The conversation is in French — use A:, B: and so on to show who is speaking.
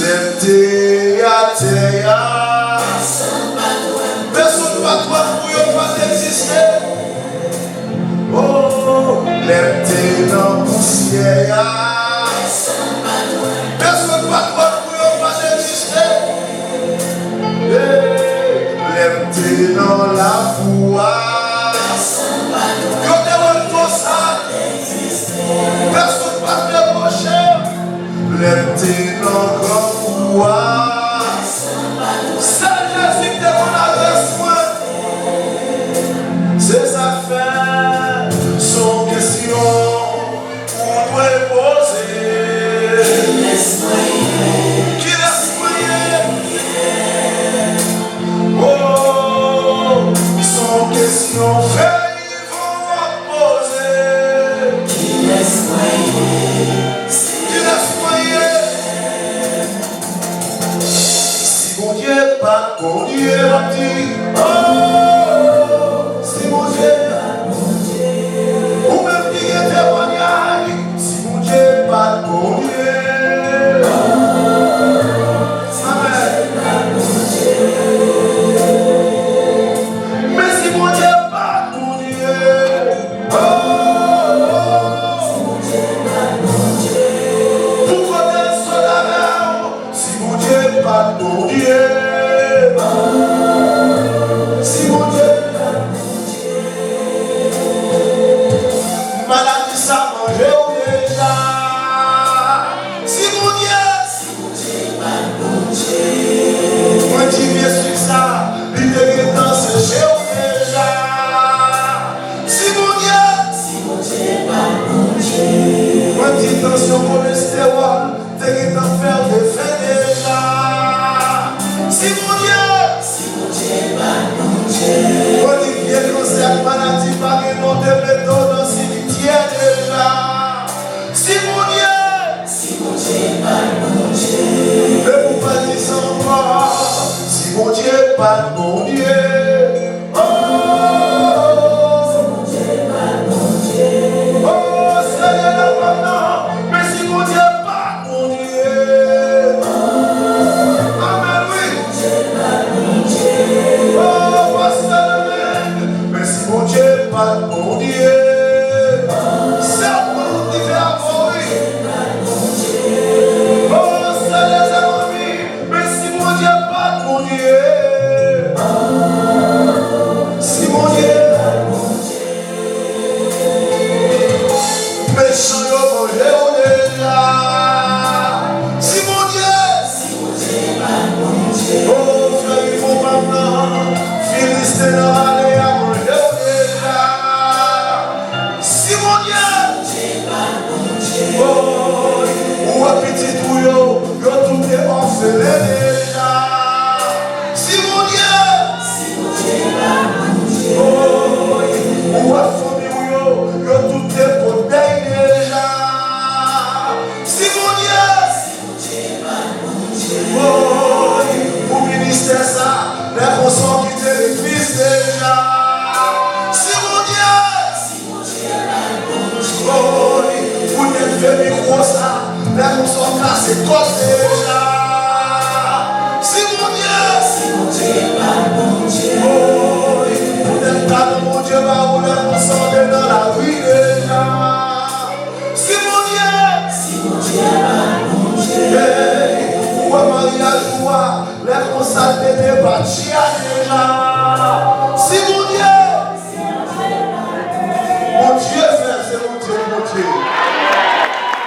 A: Lève-t'es à terre. Personne ne va toi pour y pas exister. Oh, lève-t'es dans le poussière. Personne ne va toi pour y pas exister. Lève-t'es dans la foi. Yo te rends ça. Personne ne va te reprocher. Lève-t'es dans le grand pouvoir. C'est Jésus qui te donne adresse moi. Ces affaires sont questions qu'on doit poser. Qui laisse moyen? Oh, sont questions vraies, ils vont poser. Qui laisse moyen? Qui laisse moyen? Si mon Dieu pas mon Dieu m'a dit, oh, si mon Dieu pas mon Dieu, ou même qui est témoignage, si mon Dieu pas mon Dieu, amen. Mais si mon Dieu pas mon Dieu, oh, si mon Dieu pas mon Dieu, pourquoi t'es seul là, si mon Dieu pas mon Dieu. Si mon Dieu, maladie ça mange déjà. Si mon Dieu, mon Dieu, moi qui viens sur ça, l'idée est dans ce géo déjà. Si mon Dieu, mon Dieu, moi qui tension cholestérol, t'es en faire des faits déjà. Si mon Dieu. Quand il vient concert maladie, pas de nom de méthode dans cimetière déjà. Si mon Dieu, pas mon Dieu, ne vous pas dire encore. Si mon Dieu, pas mon Dieu, oh, si mon Dieu, pas mon Dieu, oh, Seigneur là maintenant, mais si mon Dieu, pas mon Dieu, amen, oui, mon Dieu, oh, mais si mon Dieu pas mon Dieu, c'est pour nous qui fait avoir oui. Oh, c'est les amis, mais si mon Dieu pas mon Dieu, si mon Dieu, méchant yo manger au déjà. Si mon Dieu pas mon Dieu, oh frère il faut maintenant, Philistin dans aller à manger au déjà. Si mon Dieu, oh, ou un petit touillot, yo tout est orphelin déjà. Si mon Dieu, oh, ou un famille yo tout est poté déjà. Si mon Dieu, oh, pour ministère ça, les consents qui te l'église déjà. Si mon Dieu, oh, pour te faire micro ça, les consents cassés comme déjà. Si mon Dieu, oh, pour te calmer mon Dieu, bah, où les consents dans la rue déjà. Si mon Dieu, hey, pour mariage, les consents te débattent déjà.